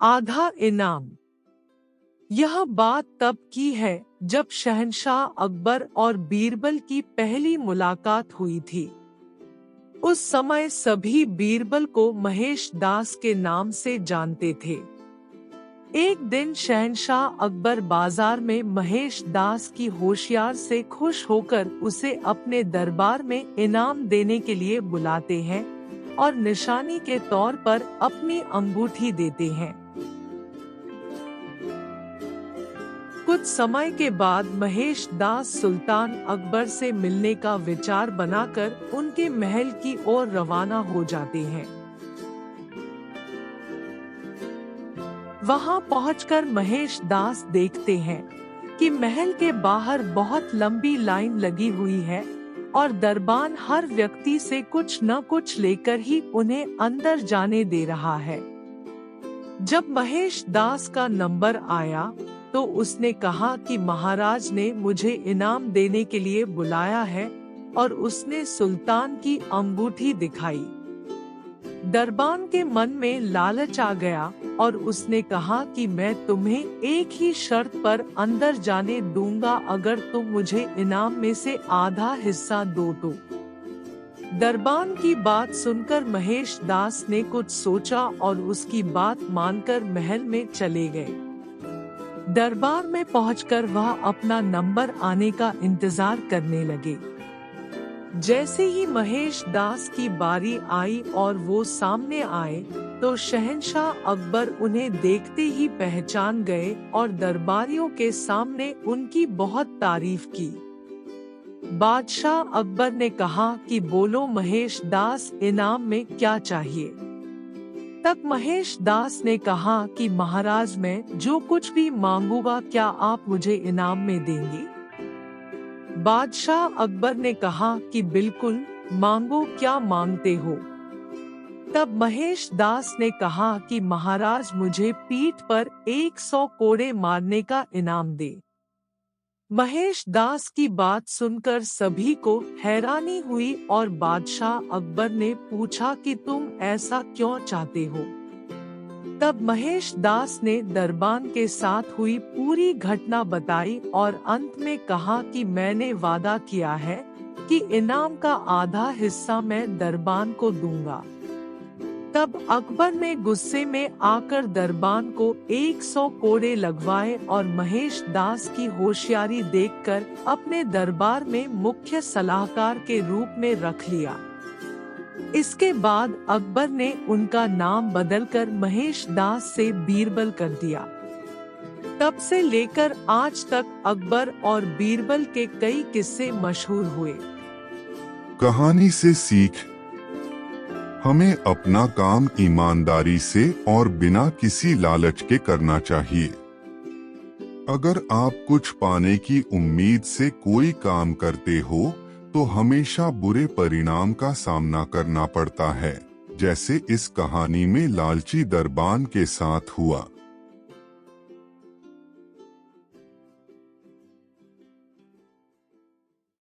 आधा इनाम। यह बात तब की है जब शहंशाह अकबर और बीरबल की पहली मुलाकात हुई थी। उस समय सभी बीरबल को महेश दास के नाम से जानते थे। एक दिन शहंशाह अकबर बाजार में महेश दास की होशियार से खुश होकर उसे अपने दरबार में इनाम देने के लिए बुलाते हैं और निशानी के तौर पर अपनी अंगूठी देते हैं। कुछ समय के बाद महेश दास सुल्तान अकबर से मिलने का विचार बनाकर उनके महल की ओर रवाना हो जाते हैं। वहां पहुंचकर महेश दास देखते हैं कि महल के बाहर बहुत लंबी लाइन लगी हुई है और दरबान हर व्यक्ति से कुछ न कुछ लेकर ही उन्हें अंदर जाने दे रहा है। जब महेश दास का नंबर आया तो उसने कहा कि महाराज ने मुझे इनाम देने के लिए बुलाया है और उसने सुल्तान की अंगूठी दिखाई। दरबान के मन में लालच आ गया और उसने कहा कि मैं तुम्हें एक ही शर्त पर अंदर जाने दूंगा, अगर तुम मुझे इनाम में से आधा हिस्सा दो तो। दरबान की बात सुनकर महेश दास ने कुछ सोचा और उसकी बात मानकर महल में चले गए। दरबार में पहुंचकर वह अपना नंबर आने का इंतजार करने लगे। जैसे ही महेश दास की बारी आई और वो सामने आए तो शहंशाह अकबर उन्हें देखते ही पहचान गए और दरबारियों के सामने उनकी बहुत तारीफ की। बादशाह अकबर ने कहा कि बोलो महेश दास, इनाम में क्या चाहिए। तब महेश दास ने कहा कि महाराज मैं जो कुछ भी मांगूंगा क्या आप मुझे इनाम में देंगे। बादशाह अकबर ने कहा कि बिल्कुल, मांगो, क्या मांगते हो। तब महेश दास ने कहा कि महाराज मुझे पीठ पर 100 कोड़े मारने का इनाम दे। महेश दास की बात सुनकर सभी को हैरानी हुई और बादशाह अकबर ने पूछा कि तुम ऐसा क्यों चाहते हो। तब महेश दास ने दरबान के साथ हुई पूरी घटना बताई और अंत में कहा कि मैंने वादा किया है कि इनाम का आधा हिस्सा मैं दरबान को दूंगा। तब अकबर ने गुस्से में आकर दरबान को 100 कोड़े लगवाए और महेश दास की होशियारी देखकर अपने दरबार में मुख्य सलाहकार के रूप में रख लिया। इसके बाद अकबर ने उनका नाम बदलकर महेश दास से बीरबल कर दिया। तब से लेकर आज तक अकबर और बीरबल के कई किस्से मशहूर हुए। कहानी से सीख, हमें अपना काम ईमानदारी से और बिना किसी लालच के करना चाहिए। अगर आप कुछ पाने की उम्मीद से कोई काम करते हो तो हमेशा बुरे परिणाम का सामना करना पड़ता है, जैसे इस कहानी में लालची दरबान के साथ हुआ।